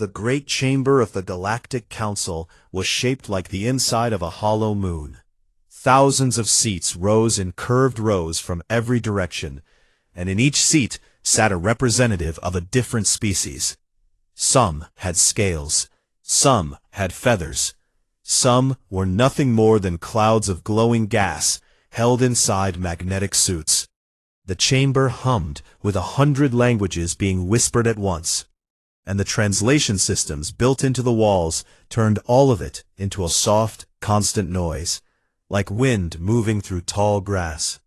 The great chamber of the Galactic Council was shaped like the inside of a hollow moon. Thousands of seats rose in curved rows from every direction, and in each seat sat a representative of a different species. Some had scales, some had feathers, some were nothing more than clouds of glowing gas held inside magnetic suits. The chamber hummed with 100 languages being whispered at once, and the translation systems built into the walls turned all of it into a soft, constant noise, like wind moving through tall grass.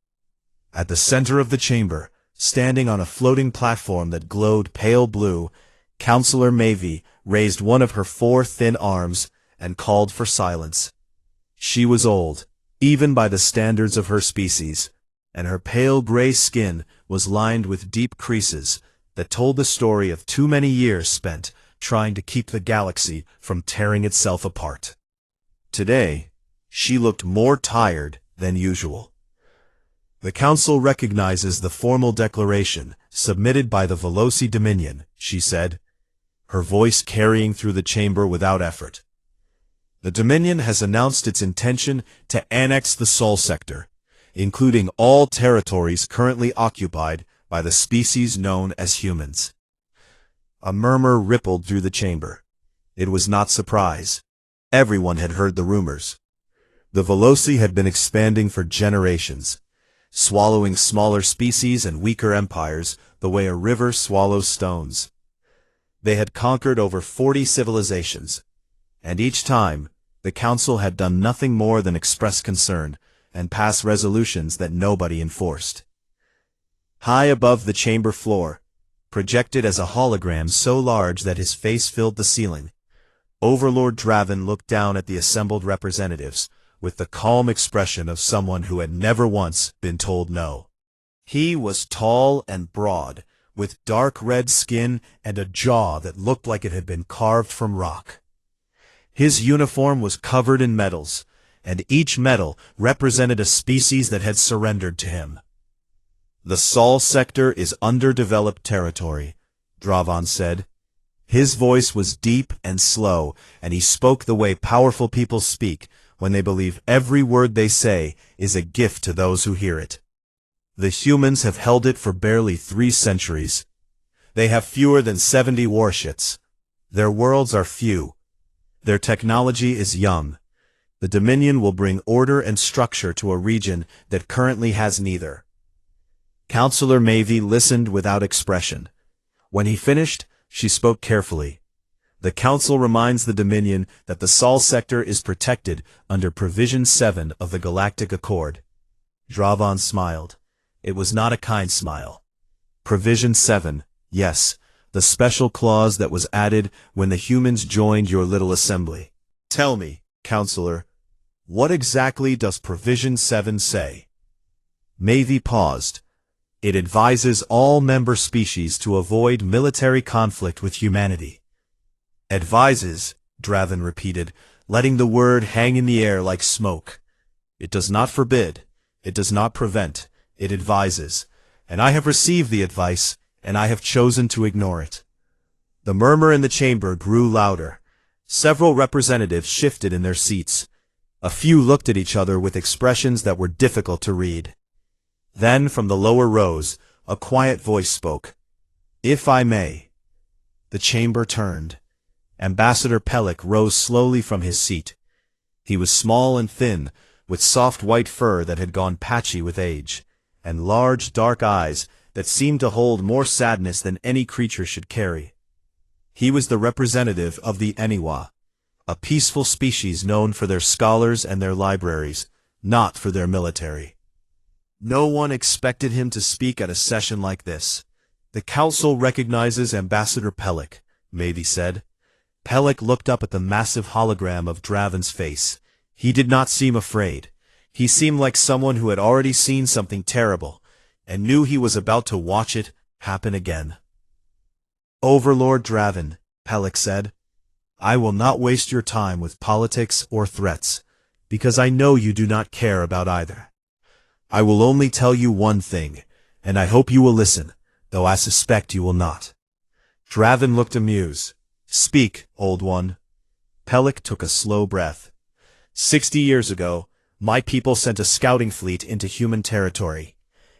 At the center of the chamber, standing on a floating platform that glowed pale blue, Counselor Mavie raised one of her 4 thin arms and called for silence. She was old, even by the standards of her species, and her pale gray skin was lined with deep creases that told the story of too many years spent trying to keep the galaxy from tearing itself apart. Today, she looked more tired than usual. The Council recognizes the formal declaration submitted by the Veloci Dominion, she said, her voice carrying through the chamber without effort. The Dominion has announced its intention to annex the Sol sector, including all territories currently occupied by the species known as humans. A murmur rippled through the chamber. It was not surprise. Everyone had heard the rumors. The Veloci had been expanding for generations, swallowing smaller species and weaker empires the way a river swallows stones. They had conquered over 40 civilizations, and each time, the Council had done nothing more than express concern and pass resolutions that nobody enforced. High above the chamber floor, projected as a hologram so large that his face filled the ceiling, Overlord Draven looked down at the assembled representatives with the calm expression of someone who had never once been told no. He was tall and broad, with dark red skin and a jaw that looked like it had been carved from rock. His uniform was covered in medals, and each medal represented a species that had surrendered to him. The Sol sector is underdeveloped territory, Draven said. His voice was deep and slow, and he spoke the way powerful people speak when they believe every word they say is a gift to those who hear it. The humans have held it for barely 3 centuries. They have fewer than 70 warships. Their worlds are few. Their technology is young. The Dominion will bring order and structure to a region that currently has neither. Counselor Mavie listened without expression. When he finished, she spoke carefully. The Council reminds the Dominion that the Sol sector is protected under Provision 7 of the Galactic Accord. Draven smiled. It was not a kind smile. Provision 7, yes, the special clause that was added when the humans joined your little assembly. Tell me, Counselor, what exactly does Provision 7 say? Mavie paused. It advises all member species to avoid military conflict with humanity. Advises, Draven repeated, letting the word hang in the air like smoke. It does not forbid. It does not prevent. It advises, and I have received the advice, and I have chosen to ignore it. The murmur in the chamber grew louder. Several representatives shifted in their seats. A few looked at each other with expressions that were difficult to read. Then, from the lower rows, a quiet voice spoke. If I may. The chamber turned. Ambassador Pellick rose slowly from his seat. He was small and thin, with soft white fur that had gone patchy with age, and large dark eyes that seemed to hold more sadness than any creature should carry. He was the representative of the Eniwa, a peaceful species known for their scholars and their libraries, not for their military. No one expected him to speak at a session like this. The Council recognizes Ambassador Pellick, Mavie said. Pellick looked up at the massive hologram of Draven's face. He did not seem afraid. He seemed like someone who had already seen something terrible, and knew he was about to watch it happen again. Overlord Draven, Pellick said, I will not waste your time with politics or threats, because I know you do not care about either. I will only tell you one thing, and I hope you will listen, though I suspect you will not. Draven looked amused. Speak, old one. Pelik took a slow breath. 60 years ago, my people sent a scouting fleet into human territory.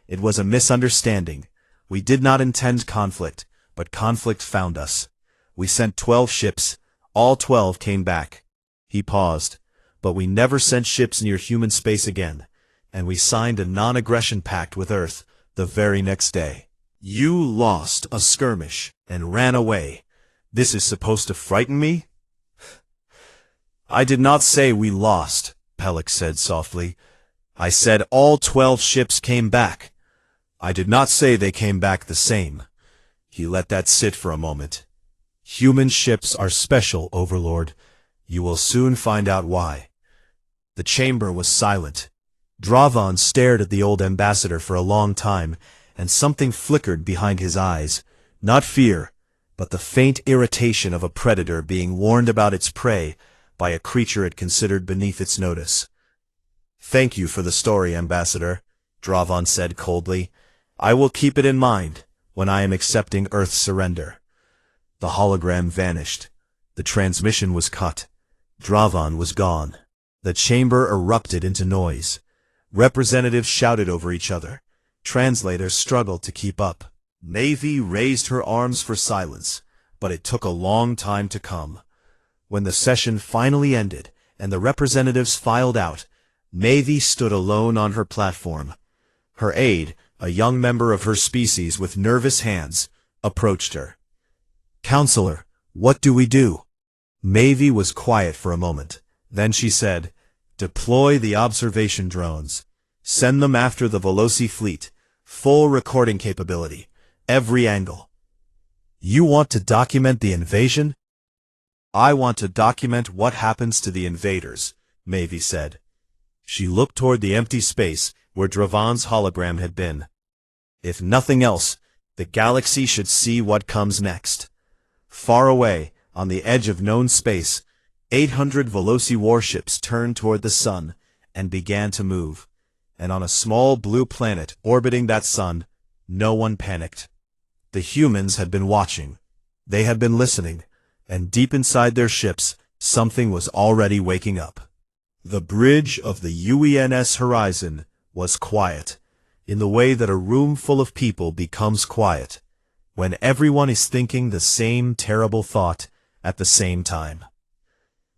It was a misunderstanding. We did not intend conflict, but conflict found us. We sent 12 ships. All 12 came back. He paused. But we never sent ships near human space again, and we signed a non-aggression pact with Earth the very next day. You lost a skirmish and ran away. This is supposed to frighten me? I did not say we lost, Pelik said softly. I said all 12 ships came back. I did not say they came back the same. He let that sit for a moment. Human ships are special, Overlord. You will soon find out why. The chamber was silent. Dravan stared at the old ambassador for a long time, and something flickered behind his eyes. Not fear, but the faint irritation of a predator being warned about its prey by a creature it considered beneath its notice. Thank you for the story, Ambassador, Dravan said coldly. I will keep it in mind when I am accepting Earth's surrender. The hologram vanished. The transmission was cut. Dravan was gone. The chamber erupted into noise. Representatives shouted over each other. Translators struggled to keep up. Navy raised her arms for silence, but it took a long time to come. When the session finally ended and the representatives filed out, Navy stood alone on her platform. Her aide, a young member of her species with nervous hands, approached her. Counselor, what do we do? Navy was quiet for a moment. Then she said, Deploy the observation drones. Send them after the Veloci fleet. Full recording capability. Every angle. You want to document the invasion? I want to document what happens to the invaders, Navy said. She looked toward the empty space where Dravan's hologram had been. If nothing else, the galaxy should see what comes next. Far away, on the edge of known space, 800 Veloci warships turned toward the sun and began to move. And on a small blue planet orbiting that sun, no one panicked. The humans had been watching. They had been listening, and deep inside their ships, something was already waking up. The bridge of the UENS horizon was quiet, in the way that a room full of people becomes quiet, when everyone is thinking the same terrible thought at the same time.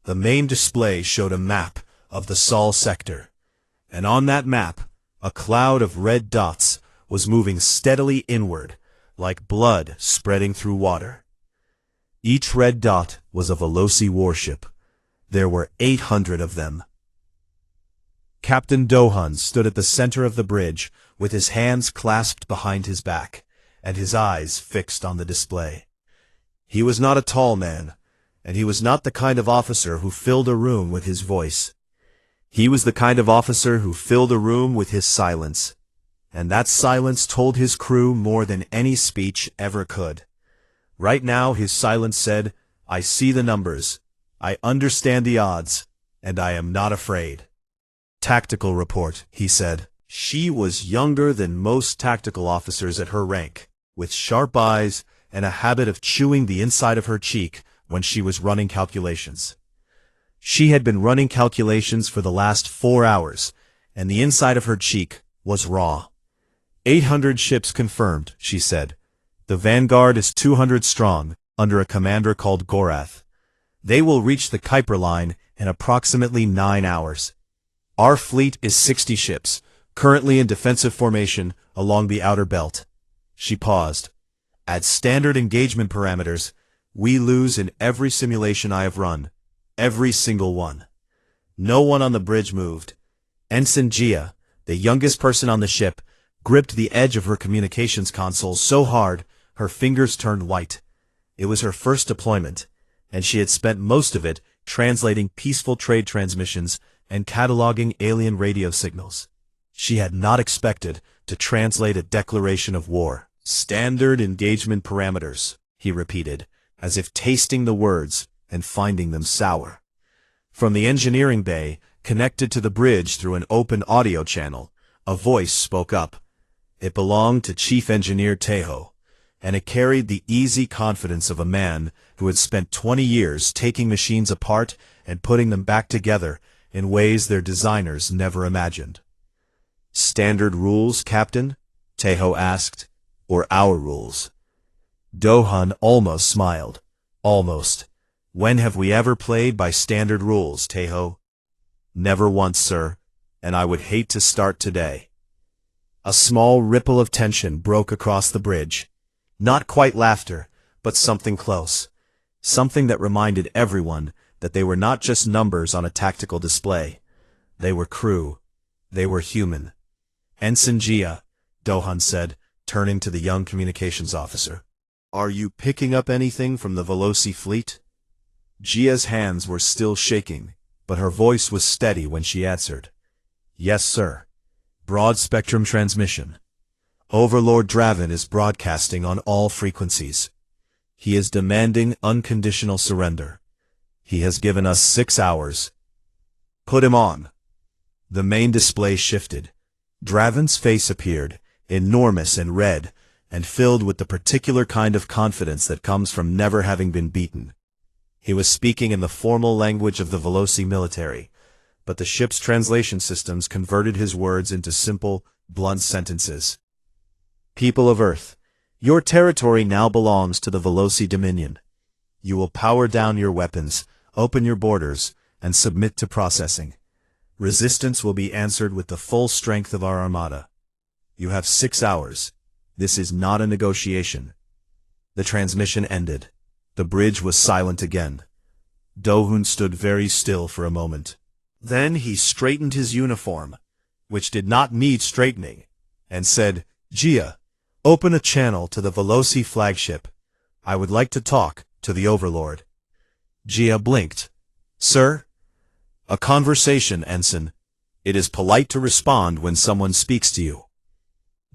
The main display showed a map of the Sol sector, and on that map, a cloud of red dots was moving steadily inward, like blood spreading through water. Each red dot was a Veloci warship. There were 800 of them. Captain Dohan stood at the center of the bridge, with his hands clasped behind his back, and his eyes fixed on the display. He was not a tall man, and he was not the kind of officer who filled a room with his voice. He was the kind of officer who filled a room with his silence, and that silence told his crew more than any speech ever could. Right now his silence said, I see the numbers, I understand the odds, and I am not afraid. Tactical report, he said. She was younger than most tactical officers at her rank, with sharp eyes and a habit of chewing the inside of her cheek when she was running calculations. She had been running calculations for the last 4 hours, and the inside of her cheek was raw. 800 ships confirmed, she said. The vanguard is 200 strong, under a commander called Gorath. They will reach the Kuiper line in approximately 9 hours. Our fleet is 60 ships, currently in defensive formation along the outer belt. She paused. At standard engagement parameters, we lose in every simulation I have run. Every single one. No one on the bridge moved. Ensign Gia, the youngest person on the ship, gripped the edge of her communications console so hard her fingers turned white. It was her first deployment, and she had spent most of it translating peaceful trade transmissions and cataloging alien radio signals. She had not expected to translate a declaration of war. Standard engagement parameters, he repeated, as if tasting the words and finding them sour. From the engineering bay, connected to the bridge through an open audio channel, a voice spoke up. It belonged to Chief Engineer Tejo, and it carried the easy confidence of a man who had spent 20 years taking machines apart and putting them back together in ways their designers never imagined. "Standard rules, Captain?" Taeho asked. "Or our rules?" Do-hun almost smiled. "Almost. When have we ever played by standard rules, Taeho?" "Never once, sir, and I would hate to start today." A small ripple of tension broke across the bridge. Not quite laughter, but something close. Something that reminded everyone that they were not just numbers on a tactical display. They were crew. They were human. "Ensign Jia," Do-hun said, turning to the young communications officer. "Are you picking up anything from the Veloci fleet?" Jia's hands were still shaking, but her voice was steady when she answered. "Yes, sir. Broad-spectrum transmission. Overlord Draven is broadcasting on all frequencies. He is demanding unconditional surrender. He has given us 6 hours. Put him on." The main display shifted. Draven's face appeared, enormous and red, and filled with the particular kind of confidence that comes from never having been beaten. He was speaking in the formal language of the Veloci military, but the ship's translation systems converted his words into simple, blunt sentences. "People of Earth, your territory now belongs to the Veloci Dominion. You will power down your weapons, open your borders, and submit to processing. Resistance will be answered with the full strength of our armada. You have 6 hours. This is not a negotiation." The transmission ended. The bridge was silent again. Do-hun stood very still for a moment. Then he straightened his uniform, which did not need straightening, and said, "Jia, open a channel to the Veloci flagship. I would like to talk to the Overlord." Jia blinked. "Sir?" "A conversation, Ensign. It is polite to respond when someone speaks to you."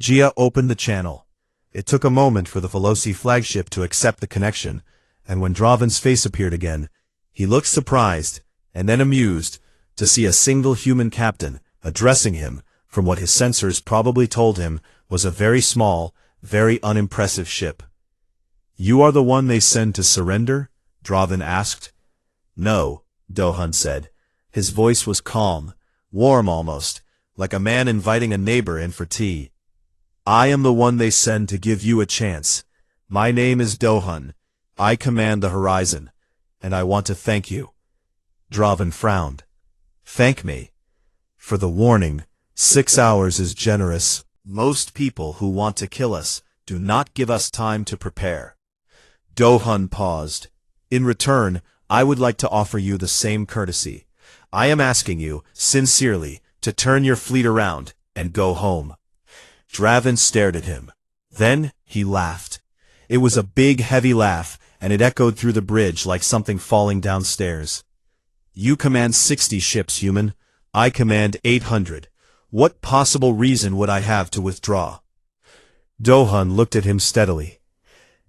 Jia opened the channel. It took a moment for the Veloci flagship to accept the connection, and when Draven's face appeared again, he looked surprised, and then amused, to see a single human captain addressing him from what his sensors probably told him was a very small, very unimpressive ship. "You are the one they send to surrender?" Draven asked. "No," Do-hun said. His voice was calm, warm almost, like a man inviting a neighbor in for tea. "I am the one they send to give you a chance. My name is Do-hun. I command the Horizon, and I want to thank you." Draven frowned. "Thank me? For the warning, 6 hours is generous. Most people who want to kill us do not give us time to prepare." Do-hun paused. "In return, I would like to offer you the same courtesy. I am asking you, sincerely, to turn your fleet around and go home." Draven stared at him. Then he laughed. It was a big, heavy laugh, and it echoed through the bridge like something falling downstairs. "You command 60 ships, human. I command 800. What possible reason would I have to withdraw?" Do-hun looked at him steadily.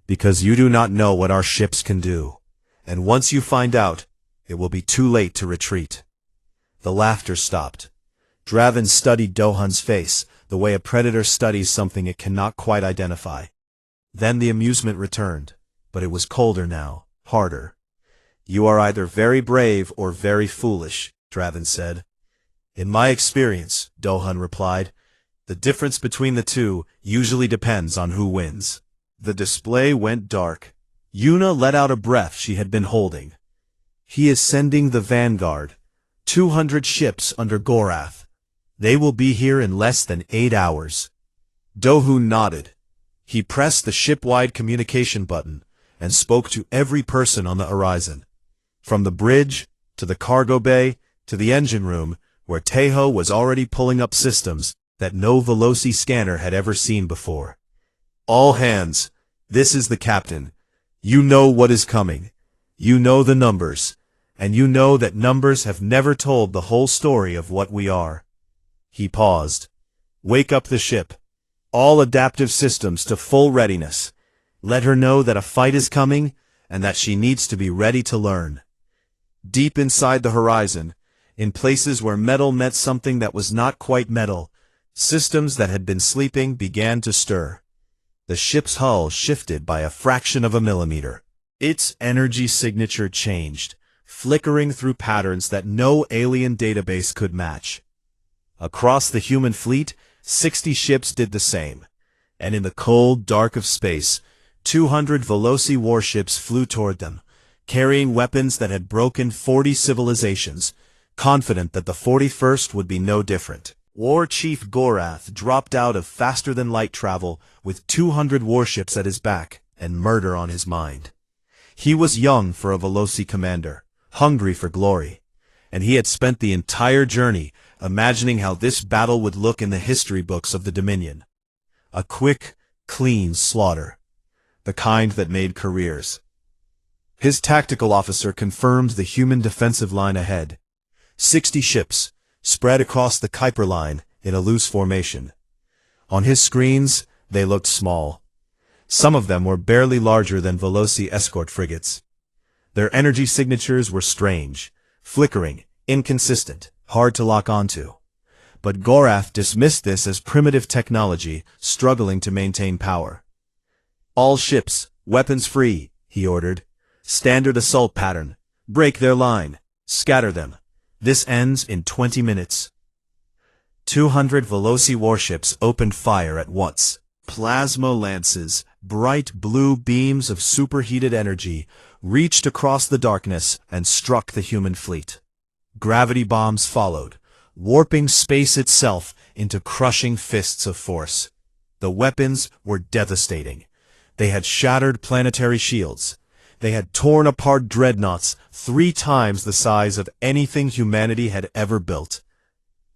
"Because you do not know what our ships can do. And once you find out, it will be too late to retreat." The laughter stopped. Draven studied Do-hun's face, the way a predator studies something it cannot quite identify. Then the amusement returned, but it was colder now, harder. "You are either very brave or very foolish," Draven said. "In my experience," Do-hun replied, "the difference between the two usually depends on who wins." The display went dark. Yuna let out a breath she had been holding. "He is sending the Vanguard, 200 ships under Gorath. They will be here in less than 8 hours. Do-hun nodded. He pressed the ship-wide communication button and spoke to every person on the horizon. From the bridge, to the cargo bay, to the engine room, where Taeho was already pulling up systems that no Veloci scanner had ever seen before. "All hands, this is the captain. You know what is coming. You know the numbers. And you know that numbers have never told the whole story of what we are." He paused. "Wake up the ship. All adaptive systems to full readiness. Let her know that a fight is coming and that she needs to be ready to learn." Deep inside the horizon, in places where metal met something that was not quite metal, systems that had been sleeping began to stir. the ship's hull shifted by a fraction of a millimeter. Its energy signature changed, flickering through patterns that no alien database could match. Across the human fleet, 60 ships did the same, and in the cold dark of space, 200 Veloci warships flew toward them, carrying weapons that had broken 40 civilizations, confident that the 41st would be no different. War Chief Gorath dropped out of faster-than-light travel with 200 warships at his back and murder on his mind. He was young for a Veloci commander, hungry for glory, and he had spent the entire journey imagining how this battle would look in the history books of the Dominion. A quick, clean slaughter, the kind that made careers. His tactical officer confirmed the human defensive line ahead. 60 ships, spread across the Kuiper line in a loose formation. On his screens, they looked small. Some of them were barely larger than Veloci escort frigates. Their energy signatures were strange, flickering, inconsistent, hard to lock onto. But Gorath dismissed this as primitive technology struggling to maintain power. "All ships, weapons free," he ordered. "Standard assault pattern. Break their line. Scatter them. This ends in 20 minutes." 200 Veloci warships opened fire at once. Plasma lances, bright blue beams of superheated energy, reached across the darkness and struck the human fleet. Gravity bombs followed, warping space itself into crushing fists of force. The weapons were devastating. They had shattered planetary shields. They had torn apart dreadnoughts 3 times the size of anything humanity had ever built.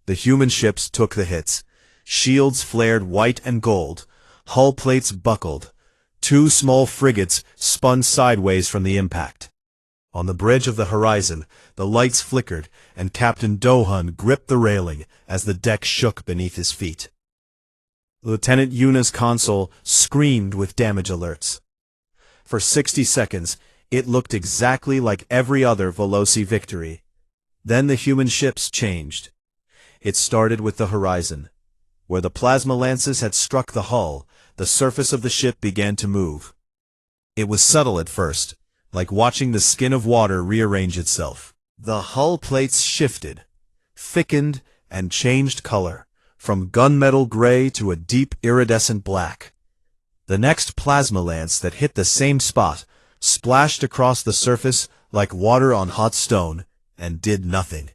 The human ships took the hits. Shields flared white and gold. Hull plates buckled. 2 small frigates spun sideways from the impact. On the bridge of the horizon, the lights flickered, and Captain Dohun gripped the railing as the deck shook beneath his feet. Lieutenant Yuna's console screamed with damage alerts. For 60 seconds, it looked exactly like every other Veloci victory. Then the human ships changed. It started with the horizon. Where the plasma lances had struck the hull, the surface of the ship began to move. It was subtle at first, like watching the skin of water rearrange itself. The hull plates shifted, thickened, and changed color, from gunmetal gray to a deep iridescent black. The next plasma lance that hit the same spot splashed across the surface like water on hot stone and did nothing.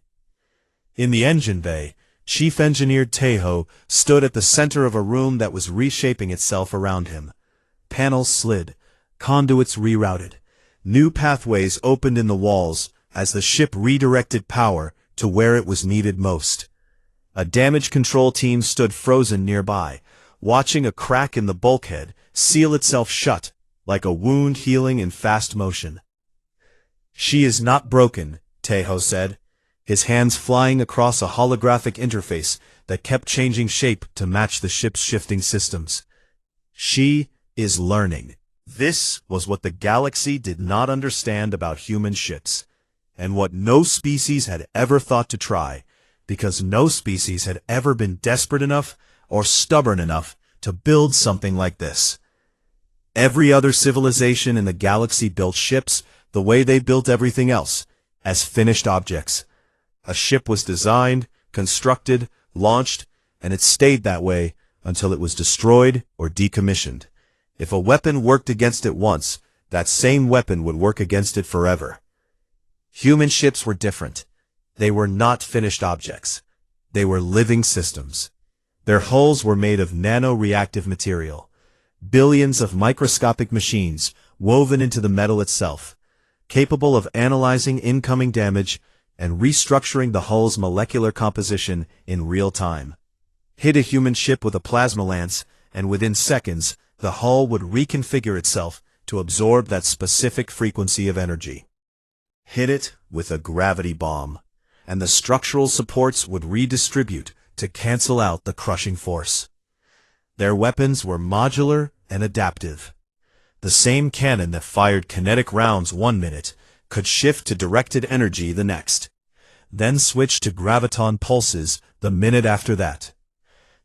In the engine bay, Chief Engineer Tejo stood at the center of a room that was reshaping itself around him. Panels slid, conduits rerouted. New pathways opened in the walls as the ship redirected power to where it was needed most. A damage control team stood frozen nearby, watching a crack in the bulkhead seal itself shut, like a wound healing in fast motion. "She is not broken," Tejo said, his hands flying across a holographic interface that kept changing shape to match the ship's shifting systems. "She is learning." This was what the galaxy did not understand about human ships, and what no species had ever thought to try, because no species had ever been desperate enough or stubborn enough to build something like this. Every other civilization in the galaxy built ships the way they built everything else, as finished objects. A ship was designed, constructed, launched, and it stayed that way until it was destroyed or decommissioned. If a weapon worked against it once, that same weapon would work against it forever. Human ships were different. They were not finished objects. They were living systems. Their hulls were made of nano-reactive material. Billions of microscopic machines woven into the metal itself, capable of analyzing incoming damage and restructuring the hull's molecular composition in real time. Hit a human ship with a plasma lance, and within seconds, the hull would reconfigure itself to absorb that specific frequency of energy. Hit it with a gravity bomb, and the structural supports would redistribute to cancel out the crushing force. Their weapons were modular and adaptive. The same cannon that fired kinetic rounds 1 minute could shift to directed energy the next, then switch to graviton pulses the minute after that.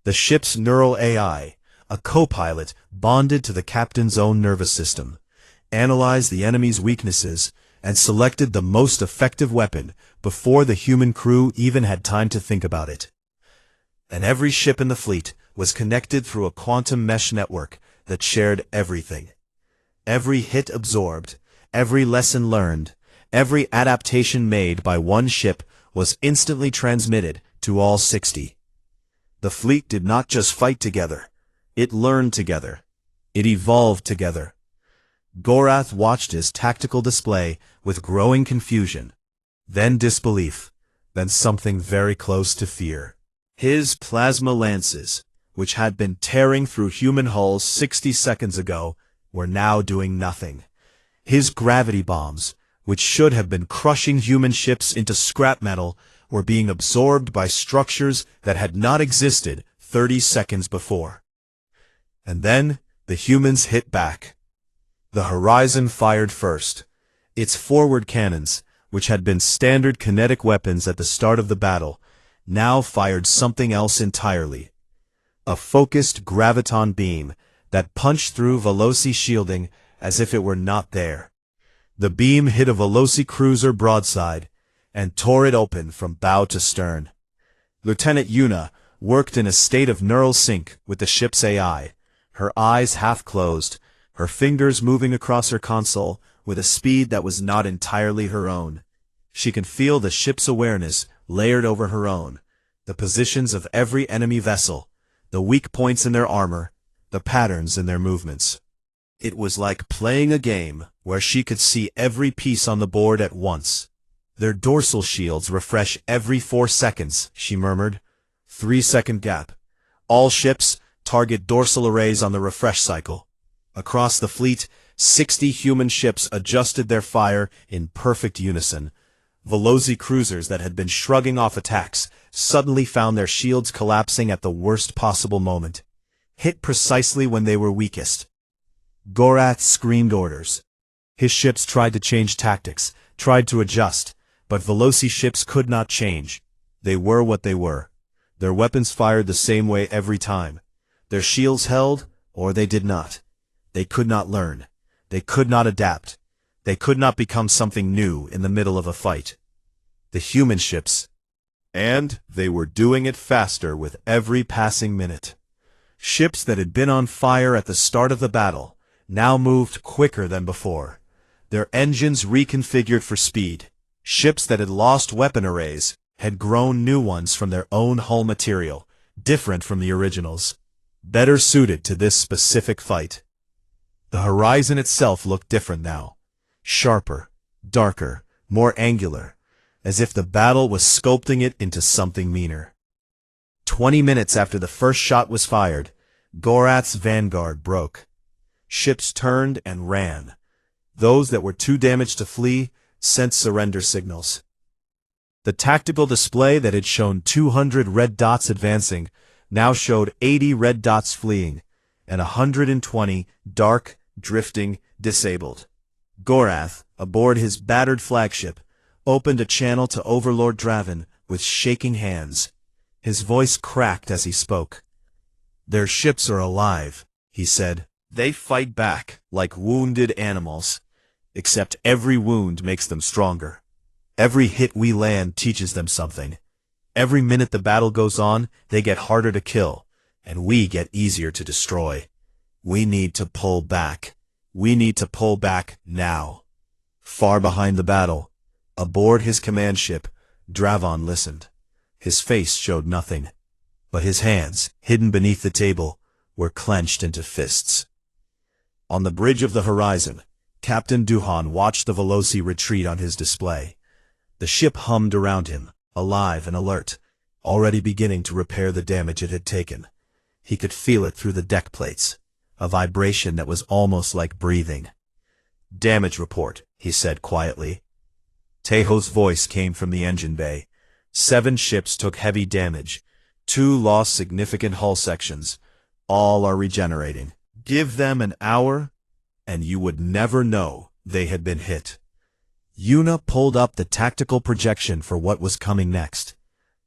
The ship's neural AI, a co-pilot bonded to the captain's own nervous system, analyzed the enemy's weaknesses, and selected the most effective weapon before the human crew even had time to think about it. And every ship in the fleet was connected through a quantum mesh network that shared everything. Every hit absorbed, every lesson learned, every adaptation made by one ship was instantly transmitted to all 60. The fleet did not just fight together. It learned together. It evolved together. Gorath watched his tactical display with growing confusion, then disbelief, then something very close to fear. His plasma lances, which had been tearing through human hulls 60 seconds ago, were now doing nothing. His gravity bombs, which should have been crushing human ships into scrap metal, were being absorbed by structures that had not existed 30 seconds before. And then the humans hit back. The Horizon fired first. Its forward cannons, which had been standard kinetic weapons at the start of the battle, now fired something else entirely. A focused graviton beam that punched through Veloci shielding as if it were not there. The beam hit a Veloci cruiser broadside and tore it open from bow to stern. Lieutenant Yuna worked in a state of neural sync with the ship's AI, her eyes half closed, her fingers moving across her console with a speed that was not entirely her own. She could feel the ship's awareness layered over her own, the positions of every enemy vessel, the weak points in their armor, the patterns in their movements. It was like playing a game where she could see every piece on the board at once. Their dorsal shields refresh every 4 seconds, she murmured. 3-second gap. All ships target dorsal arrays on the refresh cycle. Across the fleet, 60 human ships adjusted their fire in perfect unison. Veloci cruisers that had been shrugging off attacks suddenly found their shields collapsing at the worst possible moment, hit precisely when they were weakest. Gorath screamed orders. His ships tried to change tactics, tried to adjust, but Veloci ships could not change. They were what they were. Their weapons fired the same way every time. Their shields held, or they did not. They could not learn. They could not adapt. They could not become something new in the middle of a fight. The human ships. And they were doing it faster with every passing minute. Ships that had been on fire at the start of the battle now moved quicker than before. Their engines reconfigured for speed. Ships that had lost weapon arrays had grown new ones from their own hull material, different from the originals, better suited to this specific fight. The horizon itself looked different now. Sharper, darker, more angular, as if the battle was sculpting it into something meaner. 20 minutes after the first shot was fired, Gorath's vanguard broke. Ships turned and ran. Those that were too damaged to flee sent surrender signals. The tactical display that had shown 200 red dots advancing now showed 80 red dots fleeing, and 120 dark, drifting, disabled. Gorath, aboard his battered flagship, opened a channel to Overlord Draven with shaking hands. His voice cracked as he spoke. "Their ships are alive," he said. "They fight back like wounded animals, except every wound makes them stronger. Every hit we land teaches them something. Every minute the battle goes on, they get harder to kill, and we get easier to destroy. We need to pull back. We need to pull back now." Far behind the battle, aboard his command ship, Draven listened. His face showed nothing, but his hands, hidden beneath the table, were clenched into fists. On the bridge of the horizon, Captain Duhan watched the Veloci retreat on his display. The ship hummed around him, alive and alert, already beginning to repair the damage it had taken. He could feel it through the deck plates, a vibration that was almost like breathing. "Damage report," he said quietly. Tejo's voice came from the engine bay. 7 ships took heavy damage. 2 lost significant hull sections. All are regenerating. Give them an hour, and you would never know they had been hit. Yuna pulled up the tactical projection for what was coming next.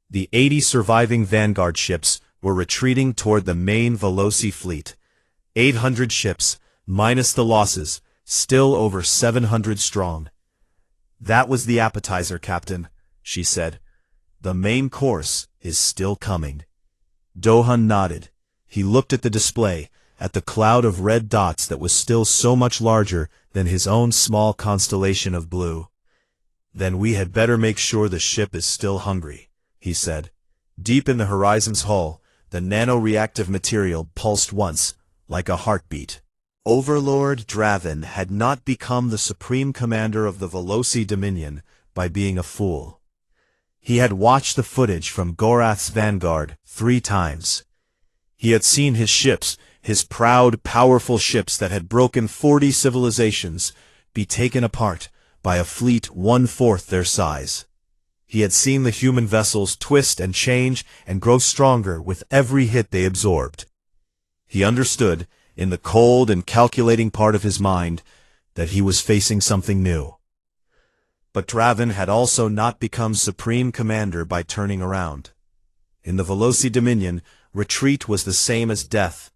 The 80 surviving Vanguard ships were retreating toward the main Veloci fleet. 800 ships, minus the losses, still over 700 strong. "That was the appetizer, Captain," she said. "The main course is still coming." Dohun nodded. He looked at the display, at the cloud of red dots that was still so much larger than his own small constellation of blue. "Then we had better make sure the ship is still hungry," he said. Deep in the horizon's hull, the nano-reactive material pulsed once, like a heartbeat. Overlord Draven had not become the supreme commander of the Veloci Dominion by being a fool. He had watched the footage from Gorath's vanguard 3 times. He had seen his ships, his proud, powerful ships that had broken 40 civilizations, be taken apart by a fleet 1/4 their size. He had seen the human vessels twist and change and grow stronger with every hit they absorbed. He understood, in the cold and calculating part of his mind, that he was facing something new. But Draven had also not become supreme commander by turning around. In the Veloci Dominion, retreat was the same as death.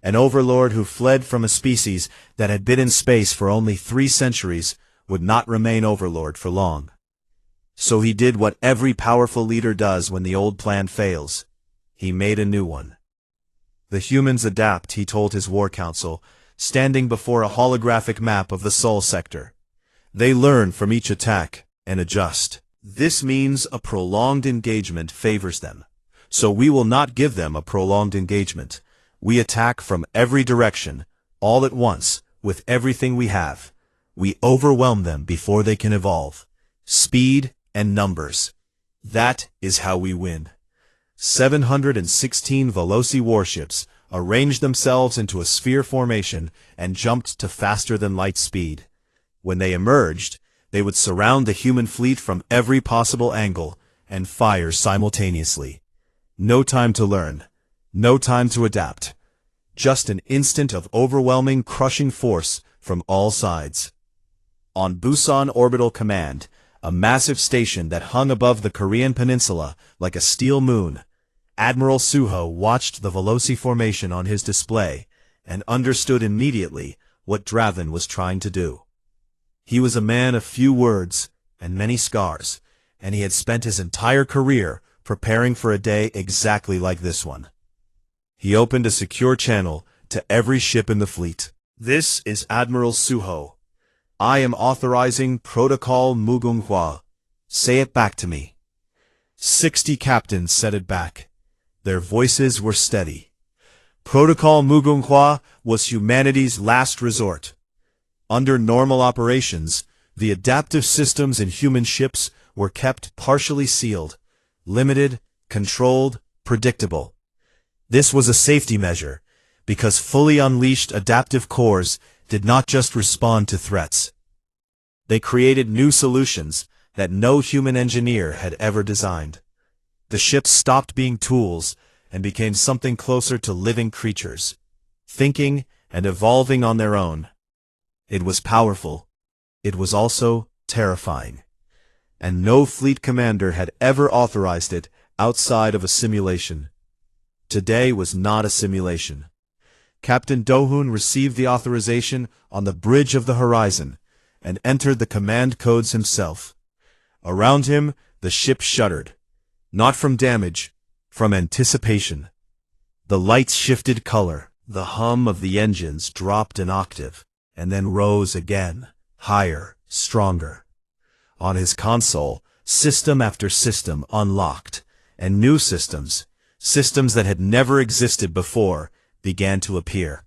An overlord who fled from a species that had been in space for only 3 centuries would not remain overlord for long. So he did what every powerful leader does when the old plan fails. He made a new one. "The humans adapt," he told his war council, standing before a holographic map of the Sol sector. "They learn from each attack and adjust. This means a prolonged engagement favors them. So we will not give them a prolonged engagement. We attack from every direction, all at once, with everything we have. We overwhelm them before they can evolve. Speed and numbers. That is how we win." 716 Veloci warships arranged themselves into a sphere formation and jumped to faster-than-light speed. When they emerged, they would surround the human fleet from every possible angle and fire simultaneously. No time to learn. No time to adapt. Just an instant of overwhelming, crushing force from all sides. On Busan Orbital Command, a massive station that hung above the Korean peninsula like a steel moon, Admiral Suho watched the Veloci formation on his display and understood immediately what Draven was trying to do. He was a man of few words and many scars, and he had spent his entire career preparing for a day exactly like this one. He opened a secure channel to every ship in the fleet. "This is Admiral Suho. I am authorizing Protocol Mugunghwa. Say it back to me." 60 captains said it back. Their voices were steady. Protocol Mugunghwa was humanity's last resort. Under normal operations, the adaptive systems in human ships were kept partially sealed, limited, controlled, predictable. This was a safety measure, because fully unleashed adaptive cores did not just respond to threats. They created new solutions that no human engineer had ever designed. The ships stopped being tools and became something closer to living creatures, thinking and evolving on their own. It was powerful. It was also terrifying. And no fleet commander had ever authorized it outside of a simulation. Today was not a simulation. Captain Dohun received the authorization on the bridge of the horizon and entered the command codes himself. Around him, the ship shuddered. Not from damage, from anticipation. The lights shifted color. The hum of the engines dropped an octave, and then rose again, higher, stronger. On his console, system after system unlocked, and new systems, systems that had never existed before, began to appear.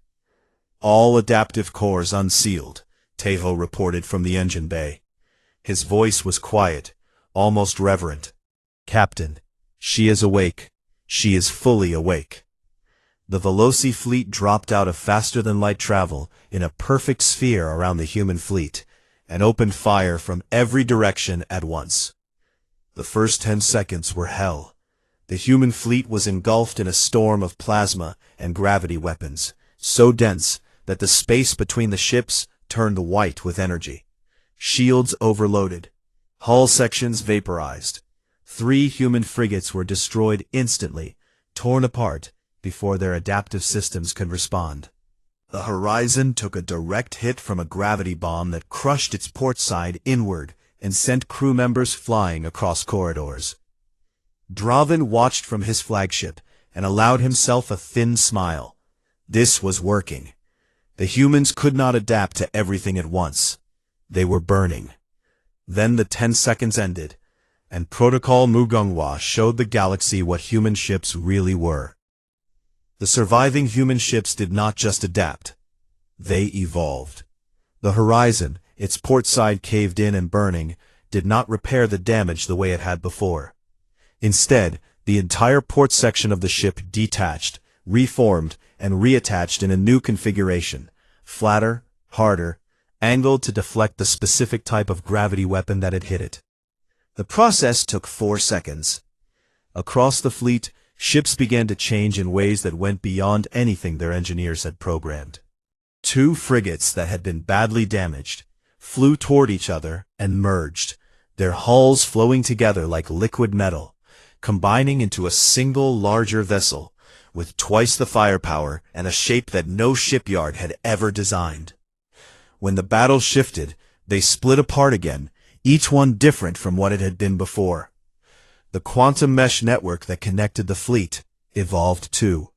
"All adaptive cores unsealed," Tejo reported from the engine bay. His voice was quiet, almost reverent. "Captain, she is awake. She is fully awake." The Veloci fleet dropped out of faster-than-light travel in a perfect sphere around the human fleet, and opened fire from every direction at once. The first 10 seconds were hell. The human fleet was engulfed in a storm of plasma and gravity weapons, so dense that the space between the ships turned white with energy. Shields overloaded. Hull sections vaporized. 3 human frigates were destroyed instantly, torn apart, before their adaptive systems could respond. The Horizon took a direct hit from a gravity bomb that crushed its port side inward and sent crew members flying across corridors. Draven watched from his flagship and allowed himself a thin smile. This was working. The humans could not adapt to everything at once. They were burning. Then the 10 seconds ended, and Protocol Mugunghwa showed the galaxy what human ships really were. The surviving human ships did not just adapt. They evolved. The Horizon, its port side caved in and burning, did not repair the damage the way it had before. Instead, the entire port section of the ship detached, reformed, and reattached in a new configuration, flatter, harder, angled to deflect the specific type of gravity weapon that had hit it. The process took 4 seconds. Across the fleet, ships began to change in ways that went beyond anything their engineers had programmed. 2 frigates that had been badly damaged flew toward each other and merged, their hulls flowing together like liquid metal, combining into a single larger vessel, with twice the firepower and a shape that no shipyard had ever designed. When the battle shifted, they split apart again, each one different from what it had been before. The quantum mesh network that connected the fleet evolved too.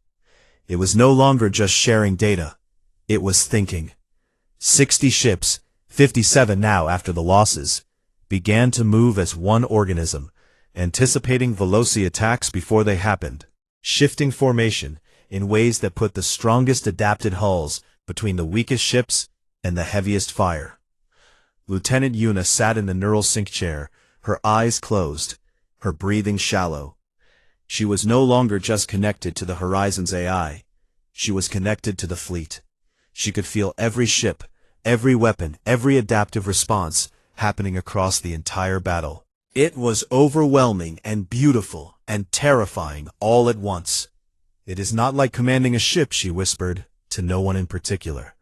It was no longer just sharing data. It was thinking. 60 ships, 57 now after the losses, began to move as one organism, anticipating Veloci attacks before they happened, shifting formation in ways that put the strongest adapted hulls between the weakest ships and the heaviest fire. Lieutenant Yuna sat in the neural sync chair, her eyes closed, her breathing shallow. She was no longer just connected to the Horizon's AI. She was connected to the fleet. She could feel every ship, every weapon, every adaptive response happening across the entire battle. It was overwhelming and beautiful and terrifying all at once. "It is not like commanding a ship," she whispered, to no one in particular.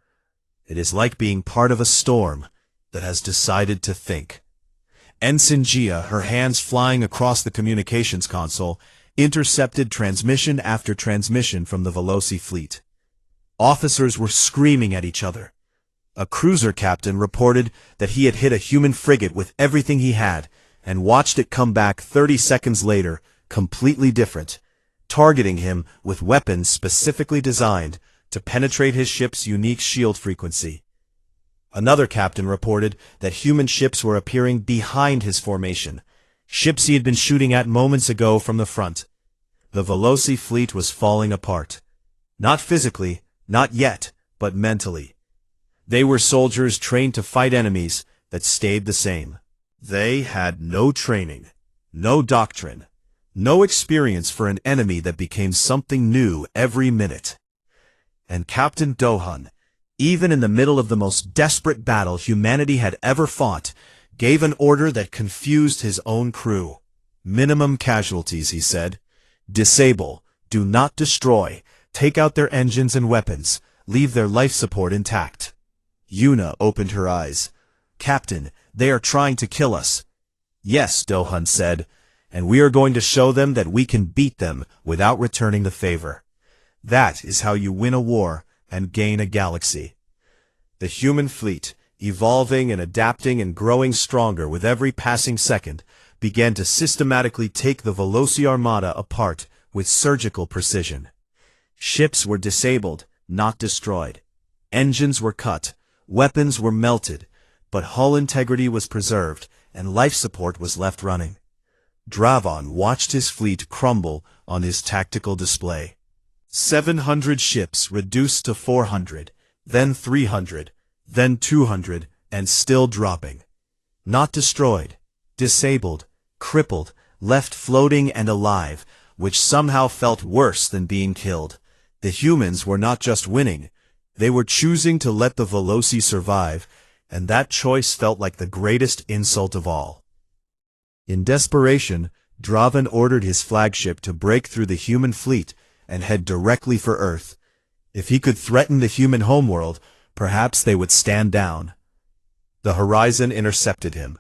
"It is like being part of a storm that has decided to think." Ensign Jia, her hands flying across the communications console, intercepted transmission after transmission from the Veloci fleet. Officers were screaming at each other. A cruiser captain reported that he had hit a human frigate with everything he had, and watched it come back 30 seconds later, completely different, targeting him with weapons specifically designed to penetrate his ship's unique shield frequency. Another captain reported that human ships were appearing behind his formation, ships he had been shooting at moments ago from the front. The Veloci fleet was falling apart. Not physically, not yet, but mentally. They were soldiers trained to fight enemies that stayed the same. They had no training, no doctrine, no experience for an enemy that became something new every minute. And Captain Dohan, even in the middle of the most desperate battle humanity had ever fought, gave an order that confused his own crew. "Minimum casualties," he said. "Disable, do not destroy, take out their engines and weapons, leave their life support intact." Yuna opened her eyes. "Captain, they are trying to kill us." "Yes," Dohan said, "and we are going to show them that we can beat them without returning the favor. That is how you win a war and gain a galaxy." The human fleet, evolving and adapting and growing stronger with every passing second, began to systematically take the Veloci Armada apart with surgical precision. Ships were disabled, not destroyed. Engines were cut, weapons were melted, but hull integrity was preserved, and life support was left running. Draven watched his fleet crumble on his tactical display. 700 ships reduced to 400, then 300, then 200, and still dropping. Not destroyed, disabled, crippled, left floating and alive, which somehow felt worse than being killed. The humans were not just winning, they were choosing to let the Veloci survive, and that choice felt like the greatest insult of all. In desperation, Draven ordered his flagship to break through the human fleet and head directly for Earth. If he could threaten the human homeworld, perhaps they would stand down. The Horizon intercepted him.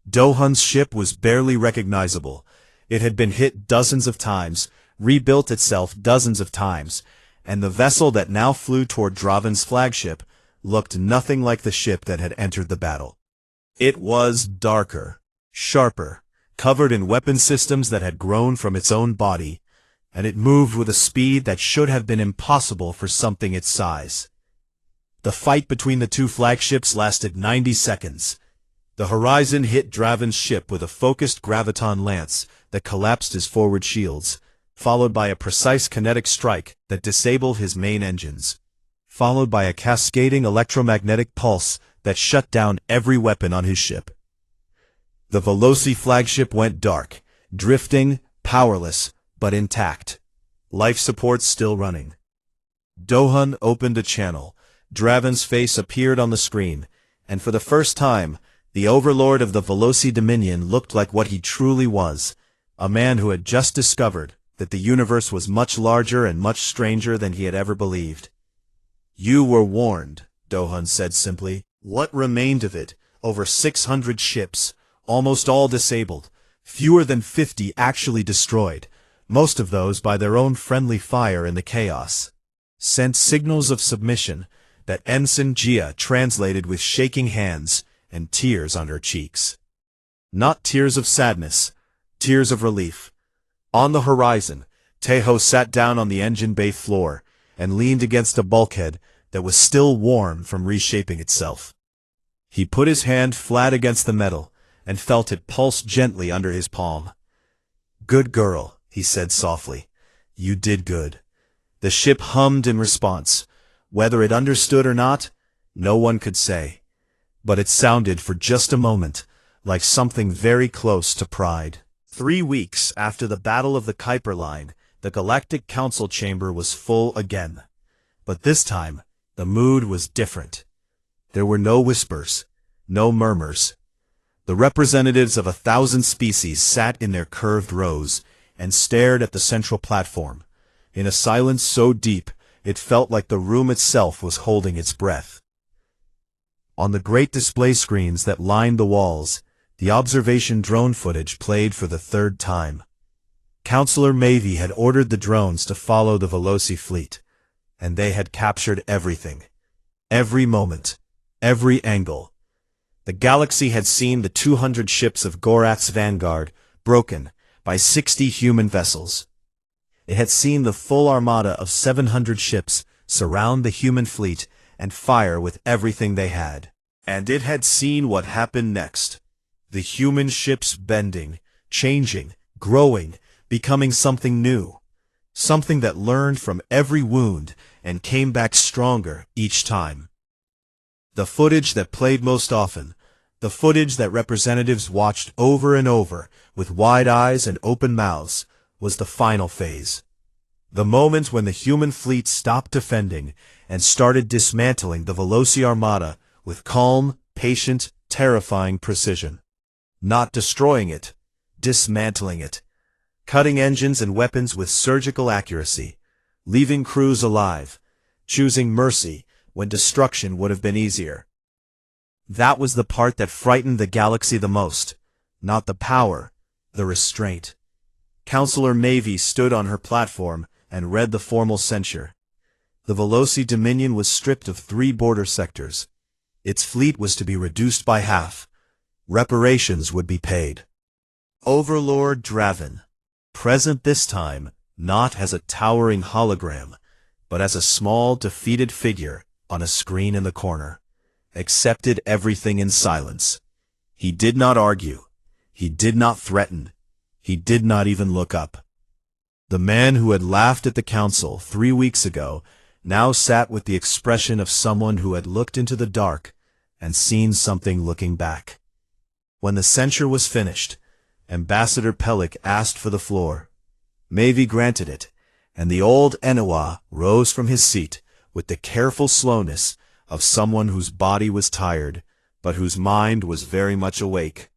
Dohan's ship was barely recognizable. It had been hit dozens of times, rebuilt itself dozens of times, and the vessel that now flew toward Draven's flagship looked nothing like the ship that had entered the battle. It was darker, sharper, covered in weapon systems that had grown from its own body, and it moved with a speed that should have been impossible for something its size. The fight between the two flagships lasted 90 seconds. The Horizon hit Draven's ship with a focused graviton lance that collapsed his forward shields, followed by a precise kinetic strike that disabled his main engines, followed by a cascading electromagnetic pulse that shut down every weapon on his ship. The Veloci flagship went dark, drifting, powerless, but intact. Life support still running. Dohun opened a channel. Draven's face appeared on the screen, and for the first time, the overlord of the Veloci Dominion looked like what he truly was, a man who had just discovered that the universe was much larger and much stranger than he had ever believed. "You were warned," Dohun said simply. "What remained of it? Over 600 ships, almost all disabled, fewer than 50 actually destroyed, most of those by their own friendly fire in the chaos. Sent signals of submission that Ensign Jia translated with shaking hands and tears on her cheeks. Not tears of sadness, tears of relief. On the horizon, Tejo sat down on the engine bay floor and leaned against a bulkhead that was still warm from reshaping itself. He put his hand flat against the metal and felt it pulse gently under his palm. "Good girl," he said softly. "You did good." The ship hummed in response. Whether it understood or not, no one could say. But it sounded for just a moment like something very close to pride. 3 weeks after the Battle of the Kuiper Line, the Galactic Council chamber was full again. But this time, the mood was different. There were no whispers, no murmurs. The representatives of 1,000 species sat in their curved rows and stared at the central platform, in a silence so deep it felt like the room itself was holding its breath. On the great display screens that lined the walls, the observation drone footage played for the 3rd time. Counselor Mavie had ordered the drones to follow the Veloci fleet, and they had captured everything. Every moment, every angle. The galaxy had seen the 200 ships of Gorath's vanguard broken by 60 human vessels. It had seen the full armada of 700 ships surround the human fleet and fire with everything they had. And it had seen what happened next. The human ships bending, changing, growing, becoming something new. Something that learned from every wound and came back stronger each time. The footage that played most often, the footage that representatives watched over and over with wide eyes and open mouths, was the final phase. The moment when the human fleet stopped defending and started dismantling the Veloci armada with calm, patient, terrifying precision. Not destroying it, dismantling it. Cutting engines and weapons with surgical accuracy, leaving crews alive, choosing mercy when destruction would have been easier. That was the part that frightened the galaxy the most, not the power, the restraint. Counselor Mavie stood on her platform and read the formal censure. The Veloci Dominion was stripped of 3 border sectors. Its fleet was to be reduced by half. Reparations would be paid. Overlord Draven, present this time not as a towering hologram, but as a small, defeated figure on a screen in the corner, accepted everything in silence. He did not argue. He did not threaten. He did not even look up. The man who had laughed at the council 3 weeks ago now sat with the expression of someone who had looked into the dark and seen something looking back. When the censure was finished, Ambassador Pellick asked for the floor. Mavie granted it, and the old Enowa rose from his seat with the careful slowness of someone whose body was tired, but whose mind was very much awake.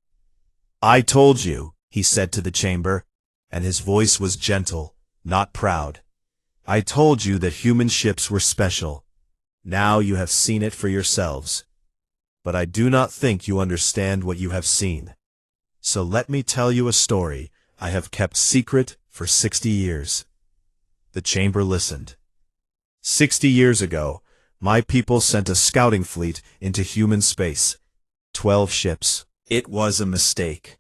"I told you," he said to the chamber, and his voice was gentle, not proud. "I told you that human ships were special. Now you have seen it for yourselves. But I do not think you understand what you have seen. So let me tell you a story I have kept secret for 60 years. The chamber listened. 60 years ago, my people sent a scouting fleet into human space. 12 ships. It was a mistake.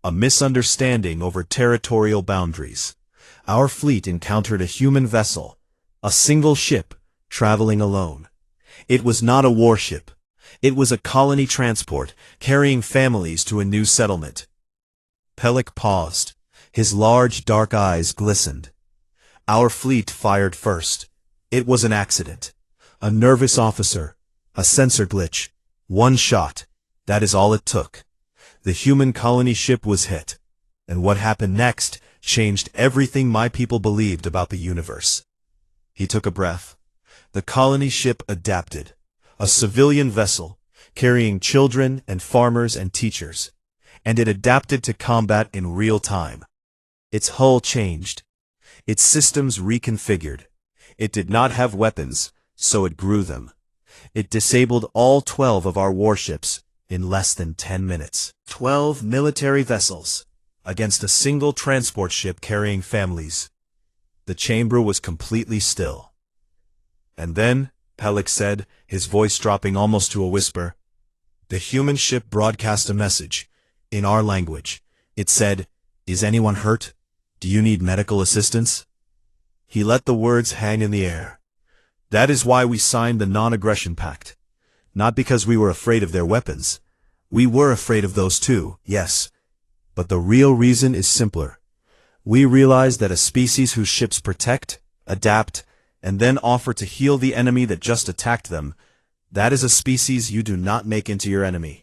A misunderstanding over territorial boundaries. Our fleet encountered a human vessel, a single ship, traveling alone. It was not a warship. It was a colony transport, carrying families to a new settlement. Pelik paused. His large, dark eyes glistened. Our fleet fired first. It was an accident. A nervous officer. A sensor glitch. One shot. That is all it took. The human colony ship was hit. And what happened next changed everything my people believed about the universe. He took a breath. The colony ship adapted. A civilian vessel, carrying children and farmers and teachers. And it adapted to combat in real time. Its hull changed. Its systems reconfigured. It did not have weapons, so it grew them. It disabled all 12 of our warships in less than 10 minutes. 12 military vessels against a single transport ship carrying families. The chamber was completely still. And then, Pelik said, his voice dropping almost to a whisper, the human ship broadcast a message. In our language. It said, "Is anyone hurt? Do you need medical assistance?" He let the words hang in the air. That is why we signed the non-aggression pact. Not because we were afraid of their weapons. We were afraid of those too, yes. But the real reason is simpler. We realize that a species whose ships protect, adapt, and then offer to heal the enemy that just attacked them, that is a species you do not make into your enemy.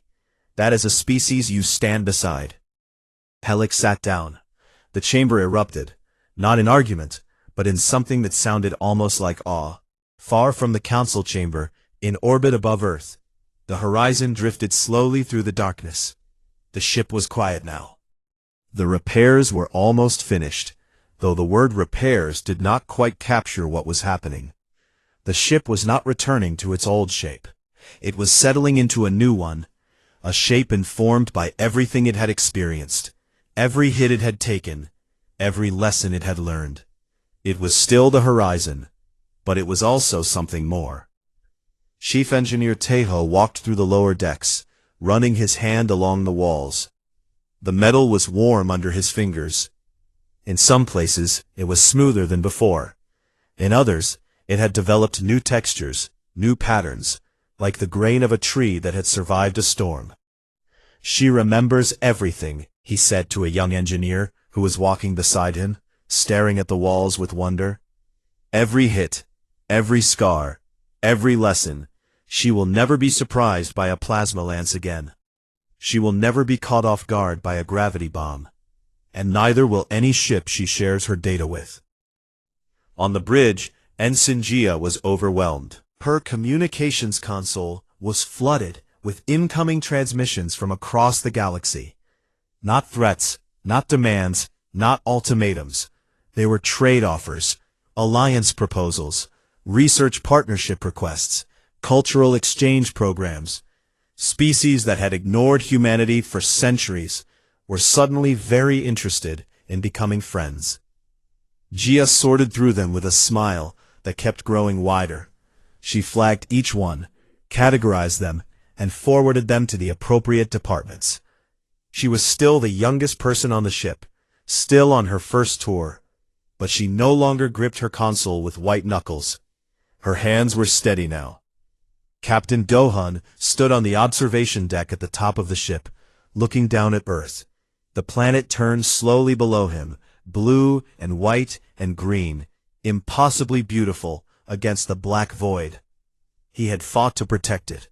That is a species you stand beside. Pelik sat down. The chamber erupted, not in argument, but in something that sounded almost like awe. Far from the council chamber, in orbit above Earth, the horizon drifted slowly through the darkness. The ship was quiet now. The repairs were almost finished, though the word repairs did not quite capture what was happening. The ship was not returning to its old shape. It was settling into a new one, a shape informed by everything it had experienced, every hit it had taken, every lesson it had learned. It was still the horizon, but it was also something more. Chief Engineer Tejo walked through the lower decks, running his hand along the walls. The metal was warm under his fingers. In some places, it was smoother than before. In others, it had developed new textures, new patterns, like the grain of a tree that had survived a storm. She remembers everything, he said to a young engineer who was walking beside him, staring at the walls with wonder. Every hit, every scar, every lesson. She will never be surprised by a plasma lance again. She will never be caught off guard by a gravity bomb. And neither will any ship she shares her data with. On the bridge, Ensign Gia was overwhelmed. Her communications console was flooded with incoming transmissions from across the galaxy. Not threats, not demands, not ultimatums. They were trade offers, alliance proposals, research partnership requests, cultural exchange programs. Species that had ignored humanity for centuries were suddenly very interested in becoming friends. Gia sorted through them with a smile that kept growing wider. She flagged each one, categorized them, and forwarded them to the appropriate departments. She was still the youngest person on the ship, still on her first tour, but she no longer gripped her console with white knuckles. Her hands were steady now. Captain Dohun stood on the observation deck at the top of the ship, looking down at Earth. The planet turned slowly below him, blue and white and green, impossibly beautiful against the black void. He had fought to protect it.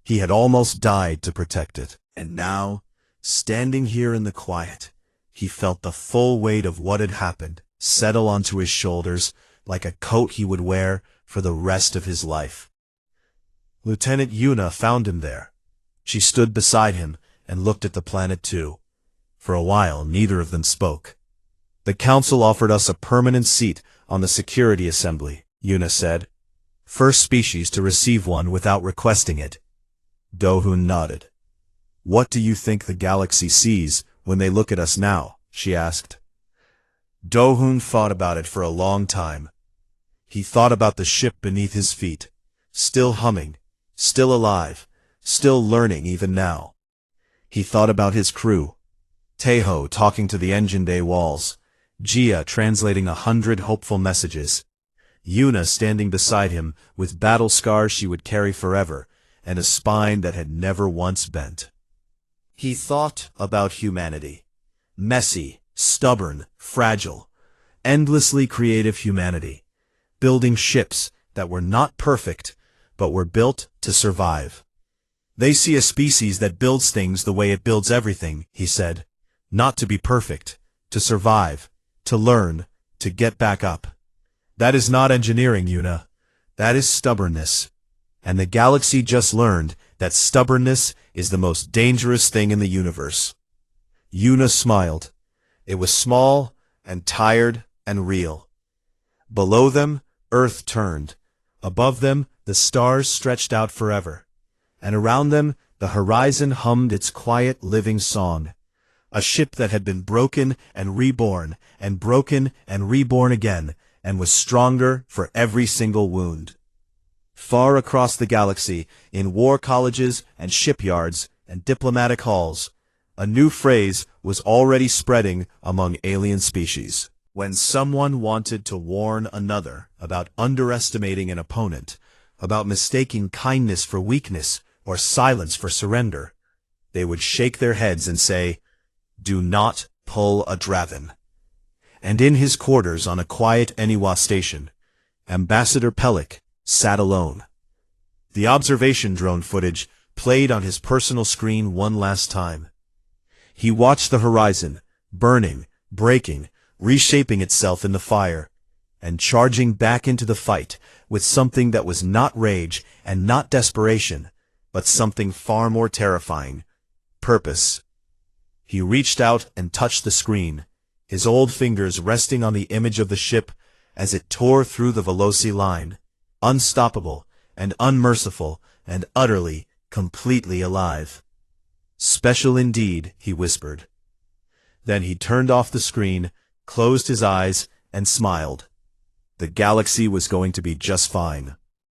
He had almost died to protect it. And now, standing here in the quiet, he felt the full weight of what had happened settle onto his shoulders like a coat he would wear for the rest of his life. Lieutenant Yuna found him there. She stood beside him and looked at the planet too. For a while, neither of them spoke. The council offered us a permanent seat on the security assembly, Yuna said. First species to receive one without requesting it. Dohun nodded. What do you think the galaxy sees when they look at us now? She asked. Do-hoon thought about it for a long time. He thought about the ship beneath his feet, still humming, still alive, still learning even now. He thought about his crew, Taeho talking to the engine bay walls, Jia translating 100 hopeful messages, Yuna standing beside him with battle scars she would carry forever and a spine that had never once bent. He thought about humanity. Messy, stubborn, fragile, endlessly creative humanity, building ships that were not perfect, but were built to survive. They see a species that builds things the way it builds everything, he said. Not to be perfect, to survive, to learn, to get back up. That is not engineering, Yuna. That is stubbornness. And the galaxy just learned that stubbornness is the most dangerous thing in the universe. Yuna smiled. It was small and tired and real. Below them, Earth turned. Above them, the stars stretched out forever. And around them, the horizon hummed its quiet living song. A ship that had been broken and reborn again, and was stronger for every single wound. Far across the galaxy, in war colleges and shipyards and diplomatic halls, a new phrase was already spreading among alien species. When someone wanted to warn another about underestimating an opponent, about mistaking kindness for weakness or silence for surrender, they would shake their heads and say, "Do not pull a Draven." And in his quarters on a quiet Eniwa station, Ambassador Pellick sat alone. The observation drone footage played on his personal screen one last time. He watched the horizon, burning, breaking, reshaping itself in the fire, and charging back into the fight with something that was not rage and not desperation, but something far more terrifying: purpose. He reached out and touched the screen, his old fingers resting on the image of the ship as it tore through the Veloci line, unstoppable and unmerciful and utterly, completely alive. "Special indeed," he whispered. Then he turned off the screen, closed his eyes, and smiled. The galaxy was going to be just fine.